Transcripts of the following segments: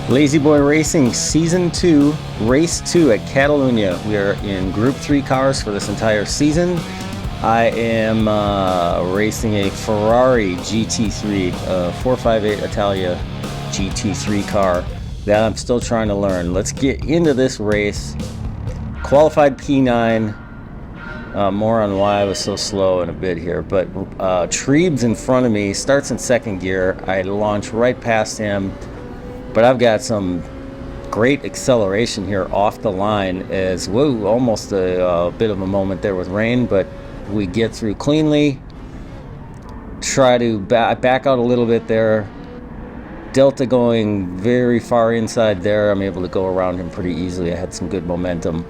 Lazy Boy Racing Season 2, Race 2 at Catalunya. We are in Group 3 cars for this entire season. I am racing a Ferrari GT3, 458 Italia GT3 car that I'm still trying to learn. Let's get into this race. Qualified P9. More on why I was so slow in a bit here, but Treeb's in front of me, starts in second gear. I launch right past him, but I've got some great acceleration here off the line as, whoa, almost a bit of a moment there with rain, but we get through cleanly. Try to back out a little bit there. Delta going very far inside there. I'm able to go around him pretty easily. I had some good momentum.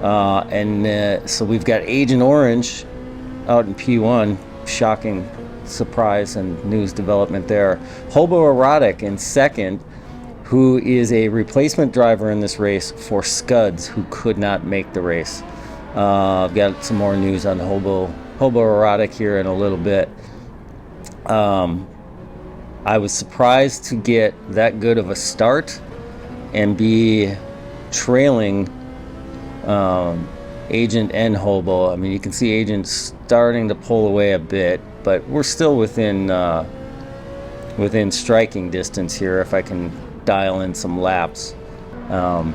So we've got Agent Orange out in P1. Shocking surprise and news development there. Hobo Erotic in second, who is a replacement driver in this race for Scuds, who could not make the race. I've got some more news on Hobo Erotic here in a little bit. I was surprised to get that good of a start and be trailing Agent and Hobo. I mean, you can see Agent starting to pull away a bit, but we're still within striking distance here if I can dial in some laps. I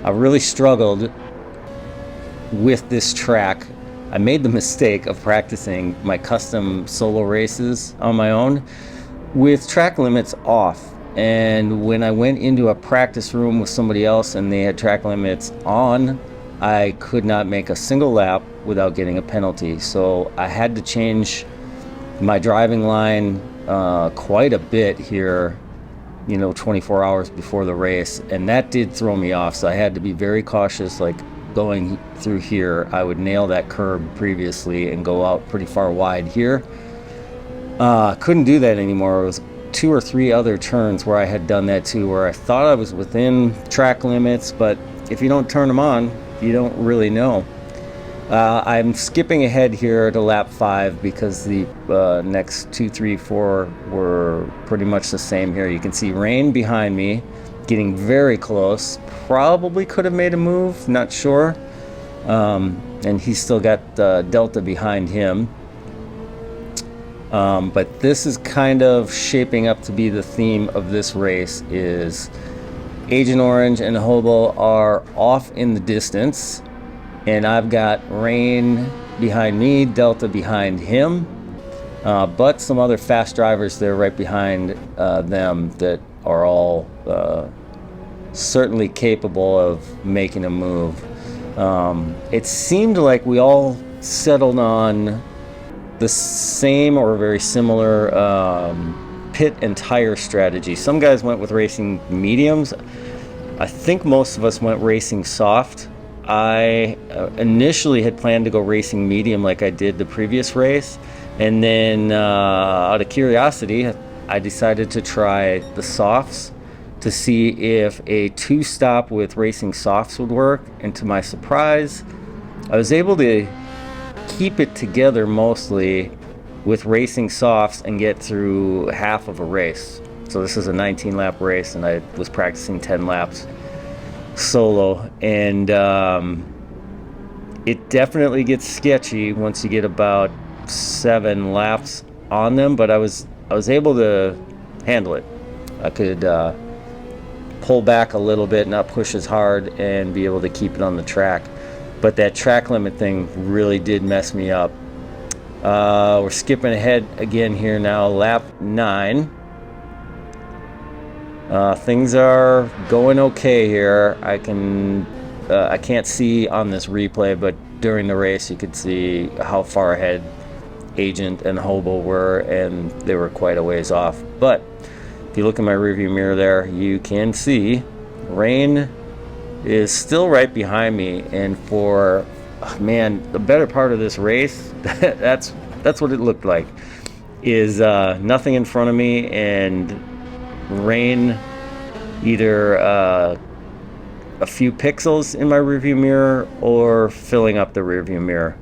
really struggled with this track. I made the mistake of practicing my custom solo races on my own with track limits off. And when I went into a practice room with somebody else and they had track limits on, I could not make a single lap without getting a penalty. So I had to change my driving line quite a bit here, 24 hours before the race. And that did throw me off. So I had to be very cautious, like going through here. I would nail that curb previously and go out pretty far wide here. Couldn't do that anymore. It was 2 or 3 other turns where I had done that too, where I thought I was within track limits, but if you don't turn them on, you don't really know. I'm skipping ahead here to lap 5 because the next 2, 3, 4 were pretty much the same here. You can see rain behind me, getting very close. Probably could have made a move, not sure. And he's still got Delta behind him. But this is kind of shaping up to be the theme of this race. Is Agent Orange and Hobo are off in the distance, and I've got Rain behind me, Delta behind him, but some other fast drivers there right behind them that are all certainly capable of making a move. It seemed like we all settled on the same or very similar pit and tire strategy. Some guys went with racing mediums. I think most of us went racing soft. I initially had planned to go racing medium like I did the previous race, and then out of curiosity I decided to try the softs to see if a 2-stop with racing softs would work, and to my surprise I was able to keep it together mostly with racing softs and get through half of a race. So this is a 19 lap race and I was practicing 10 laps solo, and it definitely gets sketchy once you get about 7 laps on them, but I was able to handle it. I could pull back a little bit, not push as hard, and be able to keep it on the track. But that track limit thing really did mess me up. We're skipping ahead again here now, lap 9. Things are going okay here. I can't see on this replay, but during the race you could see how far ahead Agent and Hobo were, and they were quite a ways off. But if you look in my rearview mirror there, you can see Rain is still right behind me, and for the better part of this race, that's what it looked like, is nothing in front of me, and Rain either a few pixels in my rearview mirror or filling up the rearview mirror.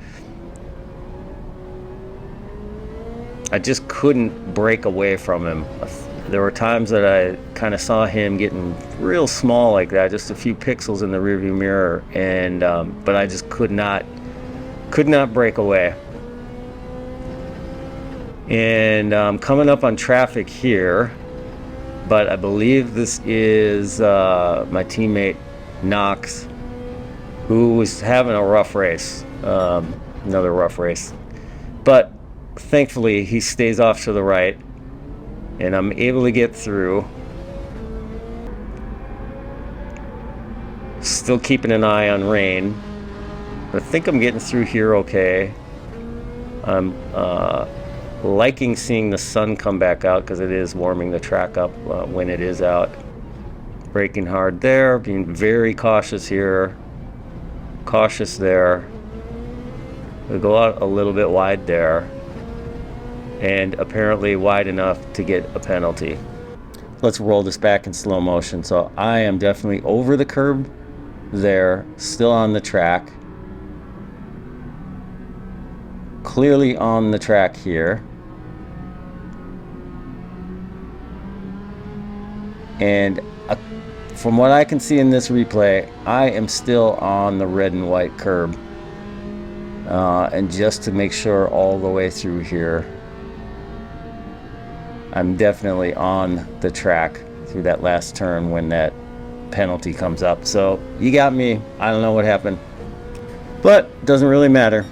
I just couldn't break away from him. There were times that I kind of saw him getting real small like that, just a few pixels in the rearview mirror, and but I just could not break away. And coming up on traffic here, but I believe this is my teammate Knox, who was having a rough race, another rough race. But thankfully he stays off to the right, and I'm able to get through. Still keeping an eye on rain, but I think I'm getting through here okay. I'm liking seeing the sun come back out because it is warming the track up when it is out. Braking hard there, being very cautious here, cautious there. We go out a little bit wide there, and apparently wide enough to get a penalty. Let's roll this back in slow motion. So I am definitely over the curb there, still on the track, clearly on the track here. And from what I can see in this replay, I am still on the red and white curb. And just to make sure all the way through here, I'm definitely on the track through that last turn when that penalty comes up. So you got me. I don't know what happened, but it doesn't really matter.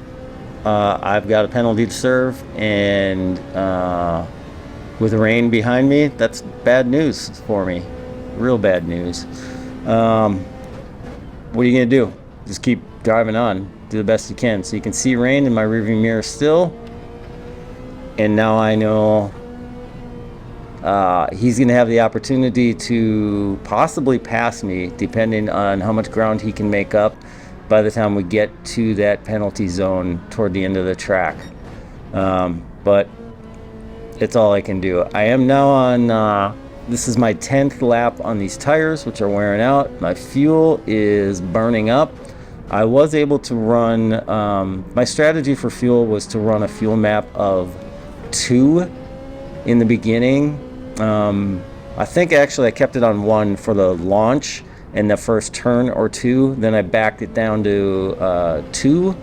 I've got a penalty to serve, and with rain behind me, that's bad news for me. Real bad news. What are you gonna do? Just keep driving on, do the best you can. So you can see rain in my rearview mirror still, and now I know he's gonna have the opportunity to possibly pass me, depending on how much ground he can make up by the time we get to that penalty zone toward the end of the track. But it's all I can do. I am now on this is my 10th lap on these tires, which are wearing out. My fuel is burning up. I was able to run, my strategy for fuel was to run a fuel map of 2 in the beginning. I think actually I kept it on 1 for the launch and the first turn or 2. Then I backed it down to 2,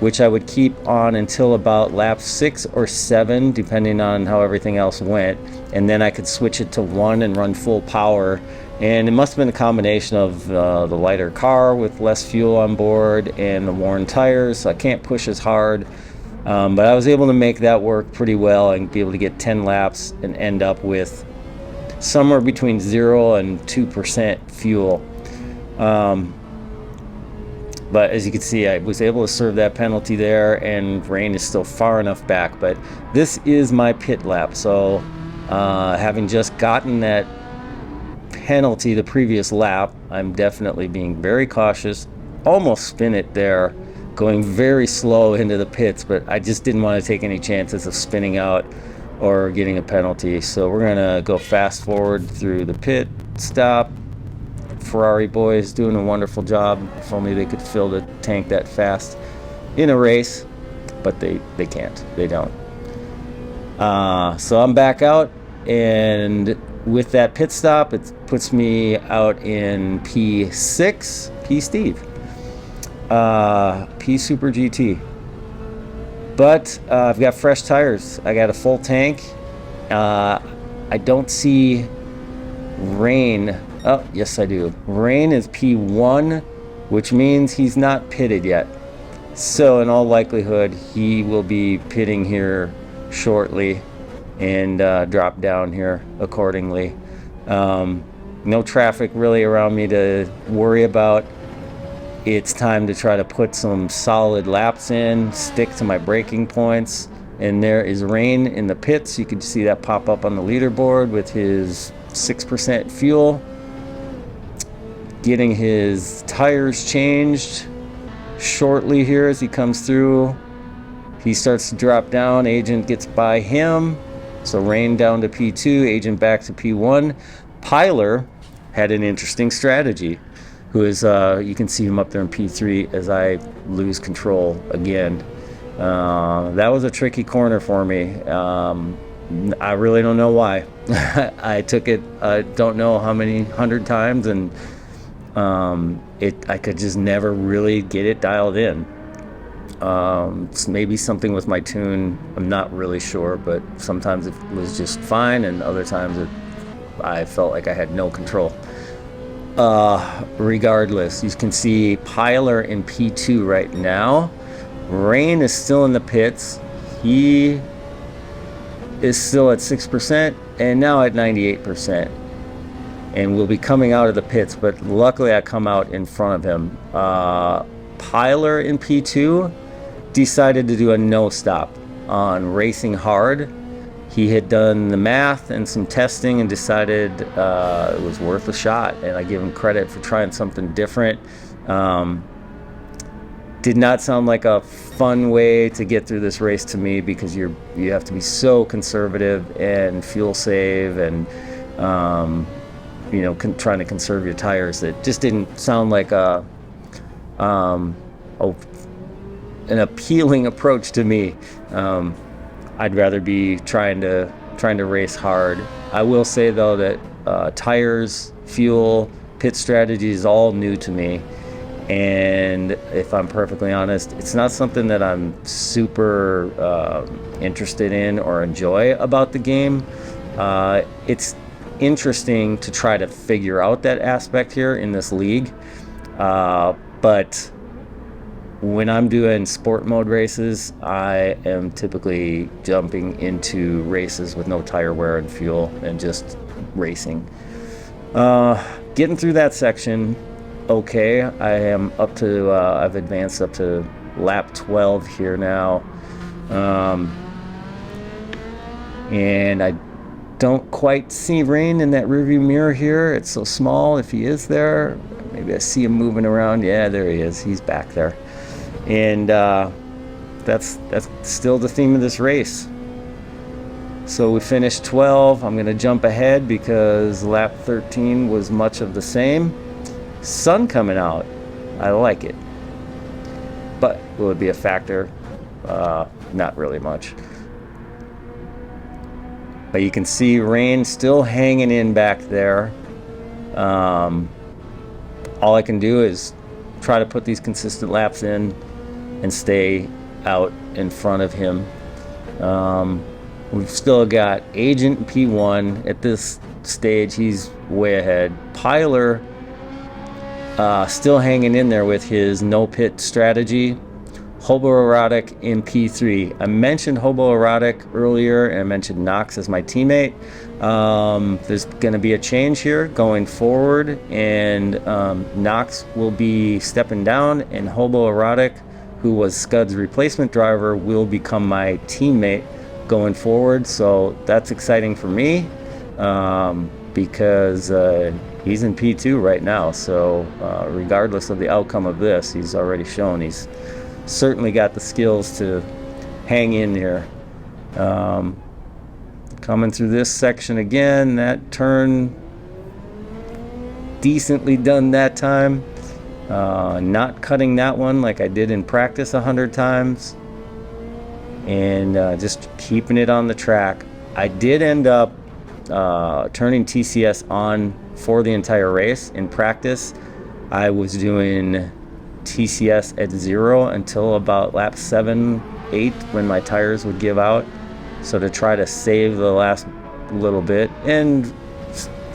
which I would keep on until about lap 6 or 7, depending on how everything else went. And then I could switch it to 1 and run full power. And it must have been a combination of the lighter car with less fuel on board and the worn tires, so I can't push as hard. But I was able to make that work pretty well and be able to get 10 laps and end up with somewhere between 0 and 2% fuel. But as you can see, I was able to serve that penalty there, and rain is still far enough back. But this is my pit lap, so having just gotten that penalty the previous lap, I'm definitely being very cautious. Almost spin it there, going very slow into the pits, but I just didn't want to take any chances of spinning out or getting a penalty. So we're gonna go fast forward through the pit stop. Ferrari boys doing a wonderful job. If only they could fill the tank that fast in a race, but they can't. They don't. So I'm back out, and with that pit stop, it puts me out in P6, P Steve, P SuperGT. But I've got fresh tires. I got a full tank. I don't see rain. Oh, yes I do. Rain is P1, which means he's not pitted yet. So in all likelihood, he will be pitting here shortly and drop down here accordingly. No traffic really around me to worry about. It's time to try to put some solid laps in, stick to my braking points. And there is rain in the pits. You can see that pop up on the leaderboard with his 6% fuel. Getting his tires changed shortly here as he comes through. He starts to drop down. Agent gets by him. So rain down to P2, Agent back to P1. Pyler had an interesting strategy, who is, you can see him up there in P3 as I lose control again. That was a tricky corner for me. I really don't know why. I took it, I don't know how many 100 times, and I could just never really get it dialed in. It's maybe something with my tune, I'm not really sure, but sometimes it was just fine, and other times I felt like I had no control. Regardless, you can see Pilar in P2 right now. Rain is still in the pits. He is still at 6% and now at 98%. And will be coming out of the pits, but luckily I come out in front of him. Pilar in P2 decided to do a no stop on racing hard. He had done the math and some testing and decided it was worth a shot, and I give him credit for trying something different. Did not sound like a fun way to get through this race to me, because you have to be so conservative and fuel save, and trying to conserve your tires. It just didn't sound like an appealing approach to me. I'd rather be trying to race hard. I will say though that tires, fuel, pit strategy is all new to me. And if I'm perfectly honest, it's not something that I'm super interested in or enjoy about the game. It's interesting to try to figure out that aspect here in this league. But when I'm doing sport mode races, I am typically jumping into races with no tire wear and fuel and just racing. Getting through that section, okay. I am up to, I've advanced up to lap 12 here now. And I don't quite see Rain in that rearview mirror here. It's so small. If he is there, maybe I see him moving around. Yeah, there he is. He's back there. And that's still the theme of this race. So we finished 12. I'm going to jump ahead because lap 13 was much of the same. Sun coming out. I like it. But will it be a factor? Not really much. But you can see Rain still hanging in back there. All I can do is try to put these consistent laps in and stay out in front of him. We've still got Agent P1 at this stage. He's way ahead. Pilar still hanging in there with his no pit strategy. Homoerotic in P3. I mentioned homoerotic earlier, and I mentioned Knox as my teammate. There's going to be a change here going forward, and Knox will be stepping down, and homoerotic, who was Scud's replacement driver, will become my teammate going forward. So that's exciting for me, because he's in P2 right now. So regardless of the outcome of this, he's already shown he's certainly got the skills to hang in here. Coming through this section again, that turn decently done that time. Not cutting that one like I did in practice 100 times, and just keeping it on the track. I did end up turning TCS on for the entire race. In practice, I was doing TCS at 0 until about lap 7, 8 when my tires would give out, so to try to save the last little bit. And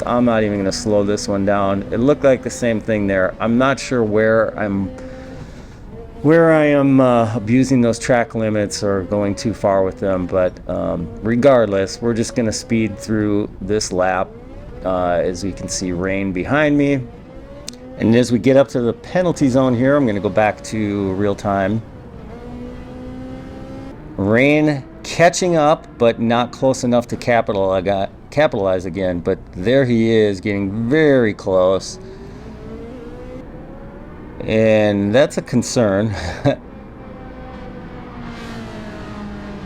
I'm not even going to slow this one down. It looked like the same thing there. I'm not sure where I am abusing those track limits or going too far with them, but regardless, we're just going to speed through this lap. As we can see, Rain behind me. And as we get up to the penalty zone here, I'm going to go back to real time. Rain catching up, but not close enough to capitalize again. But there he is, getting very close. And that's a concern.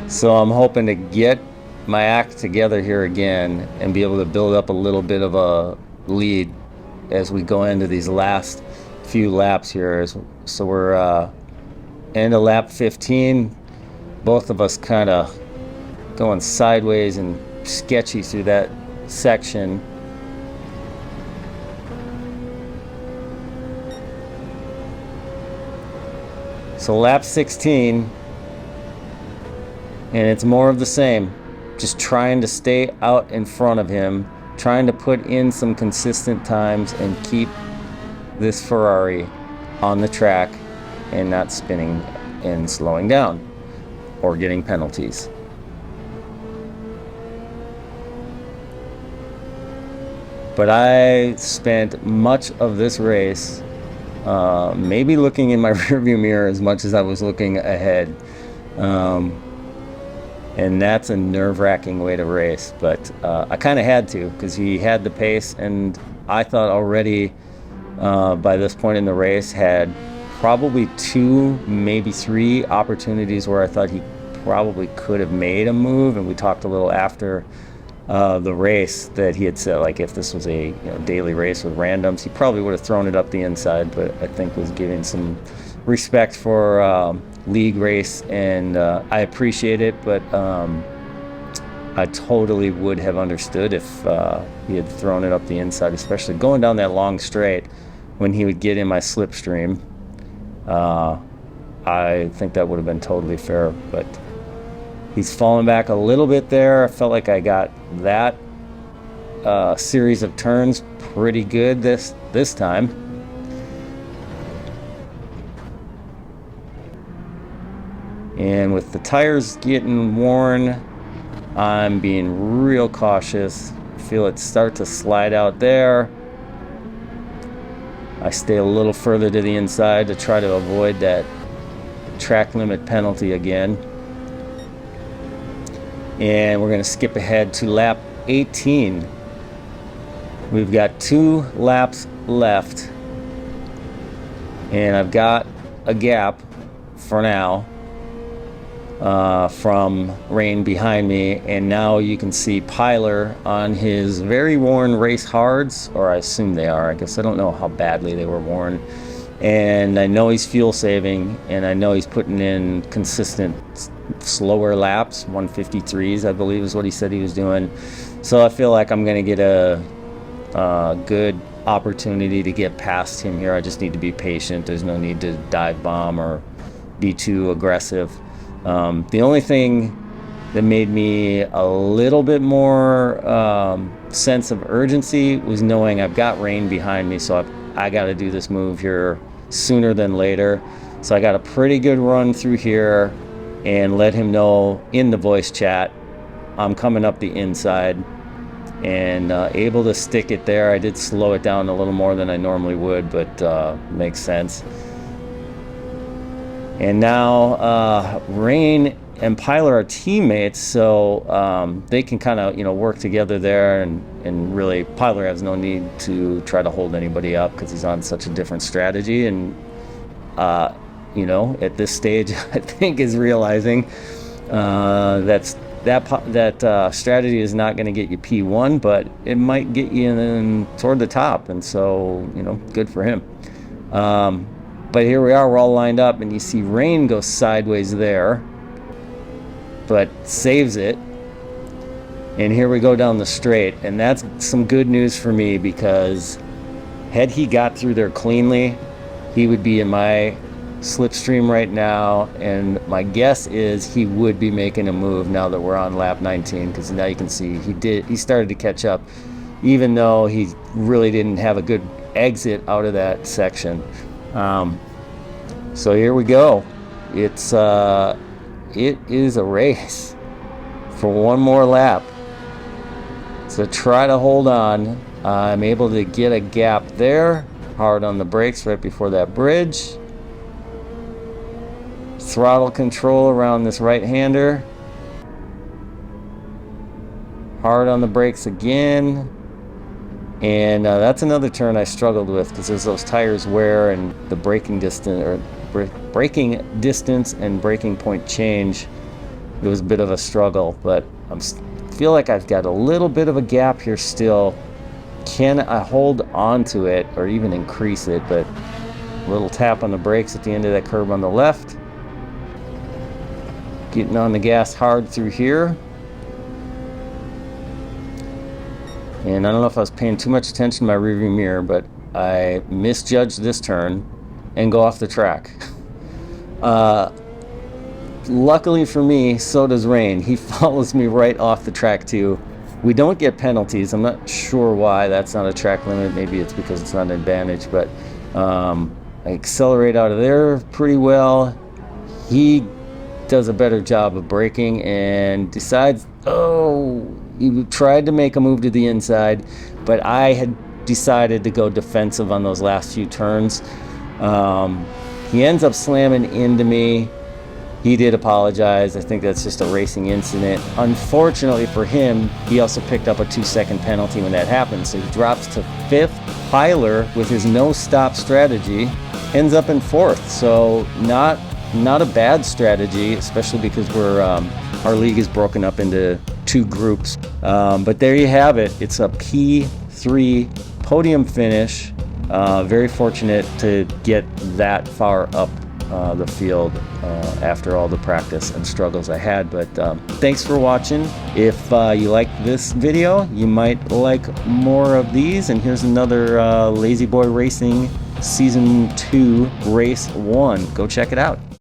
So I'm hoping to get my act together here again and be able to build up a little bit of a lead as we go into these last few laps here. So we're into lap 15. Both of us kind of going sideways and sketchy through that section. So lap 16, and it's more of the same. Just trying to stay out in front of him, trying to put in some consistent times and keep this Ferrari on the track and not spinning and slowing down or getting penalties. But I spent much of this race maybe looking in my rearview mirror as much as I was looking ahead. And that's a nerve-wracking way to race, but I kind of had to, because he had the pace, and I thought already by this point in the race had probably 2, maybe 3 opportunities where I thought he probably could have made a move. And we talked a little after the race that he had said, like, if this was a daily race with randoms, he probably would have thrown it up the inside, but I think was giving some respect for league race, and I appreciate it, but I totally would have understood if he had thrown it up the inside, especially going down that long straight when he would get in my slipstream. I think that would have been totally fair, but he's fallen back a little bit there. I felt like I got that series of turns pretty good this time. And with the tires getting worn, I'm being real cautious. Feel it start to slide out there. I stay a little further to the inside to try to avoid that track limit penalty again. And we're going to skip ahead to lap 18. We've got 2 laps left. And I've got a gap for now from Rain behind me, and now you can see Pyler on his very worn race hards, or I assume they are. I guess I don't know how badly they were worn, and I know he's fuel saving, and I know he's putting in consistent slower laps. 153s I believe is what he said he was doing, so I feel like I'm gonna get a good opportunity to get past him here. I just need to be patient. There's no need to dive bomb or be too aggressive. The only thing that made me a little bit more sense of urgency was knowing I've got Rain behind me, so I got to do this move here sooner than later. So I got a pretty good run through here and let him know in the voice chat I'm coming up the inside, and able to stick it there. I did slow it down a little more than I normally would, but makes sense. And now Rain and Pyler are teammates, so they can kind of work together there, and really Pyler has no need to try to hold anybody up because he's on such a different strategy, and at this stage I think is realizing that strategy is not going to get you P1, but it might get you toward the top, and so good for him. But here we are, we're all lined up, and you see Rain go sideways there, but saves it. And here we go down the straight, and that's some good news for me, because had he got through there cleanly, he would be in my slipstream right now, and my guess is he would be making a move now that we're on lap 19, because now you can see he started to catch up, even though he really didn't have a good exit out of that section. So here we go. It is a race for one more lap. So try to hold on. I'm able to get a gap there. Hard on the brakes right before that bridge. Throttle control around this right-hander. Hard on the brakes again. And that's another turn I struggled with, because as those tires wear and the braking distance and braking point change, it was a bit of a struggle. But I feel like I've got a little bit of a gap here still. Can I hold on to it or even increase it? But a little tap on the brakes at the end of that curb on the left. Getting on the gas hard through here. And I don't know if I was paying too much attention to my rearview mirror, but I misjudged this turn and go off the track. Luckily for me, so does Rain. He follows me right off the track too. We don't get penalties. I'm not sure why that's not a track limit. Maybe it's because it's not an advantage, but I accelerate out of there pretty well. He does a better job of braking and decides, he tried to make a move to the inside, but I had decided to go defensive on those last few turns. He ends up slamming into me. He did apologize. I think that's just a racing incident. Unfortunately for him, he also picked up a 2-second penalty when that happened, so he drops to 5th. Hyler, with his no-stop strategy, ends up in 4th. So not a bad strategy, especially because our league is broken up into 2 groups. But there you have it. It's a P3 podium finish. Very fortunate to get that far up the field after all the practice and struggles I had. But thanks for watching. If you like this video, you might like more of these. And here's another Lazy Boy Racing Season 2 Race 1. Go check it out.